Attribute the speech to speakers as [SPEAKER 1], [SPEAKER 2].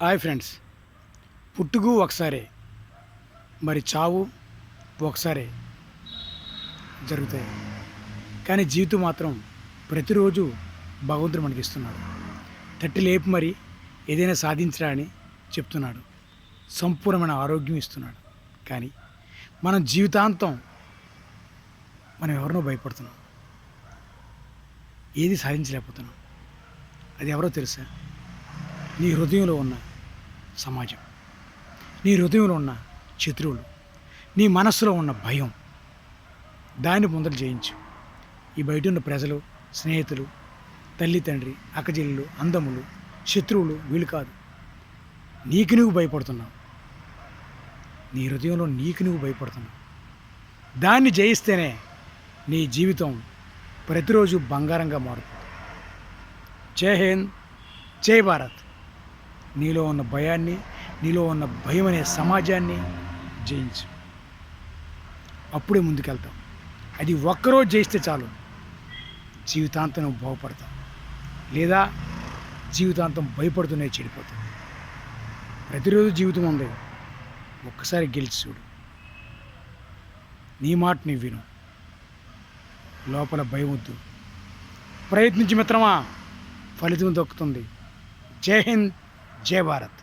[SPEAKER 1] Hi friends. పుట్టుకు ఒకసారే, మరి చావు ఒకసారే జరుగుతాయి. కానీ జీవితం మాత్రం ప్రతిరోజు భగవంతుడు మనకి ఇస్తున్నాడు. తట్టి లేపు మరి ఏదైనా సాధించరా అని చెప్తున్నాడు. సంపూర్ణమైన ఆరోగ్యం ఇస్తున్నాడు. కానీ మనం జీవితాంతం మనం ఎవరినో భయపడుతున్నాం, ఏది సాధించలేకపోతున్నాం. అది ఎవరో తెలుసా? నీ హృదయంలో ఉన్న సమాజం, నీ హృదయంలో ఉన్న శత్రువులు, నీ మనస్సులో ఉన్న భయం. దాన్ని ముందర జయించు. ఈ బయట ఉన్న ప్రజలు, స్నేహితులు, తల్లి తండ్రి, అక్కచెల్లెలు, అందములు, శత్రువులు వీళ్ళు కాదు. నీకు నువ్వు భయపడుతున్నావు. నీ హృదయంలో నీకు నువ్వు భయపడుతున్నావు. దాన్ని జయిస్తేనే నీ జీవితం ప్రతిరోజు బంగారంగా మారుతుంది. జై హింద్, జై భారత్. నీలో ఉన్న భయాన్ని, నీలో ఉన్న భయం అనే సమాజాన్ని జయించు. అప్పుడే ముందుకెళ్తాం. అది ఒక్కరోజు జయిస్తే చాలు, జీవితాంతం నువ్వు బాగుపడతావు. లేదా జీవితాంతం భయపడుతూనే చెడిపోతావు. ప్రతిరోజు జీవితం ఉంది, ఒక్కసారి గెలిచి చూడు. నీ మాట నువ్వు విను, లోపల భయం వద్దు. ప్రయత్నించి మిత్రమా, ఫలితం దొక్కుతుంది. జై హింద్, జై భారత్.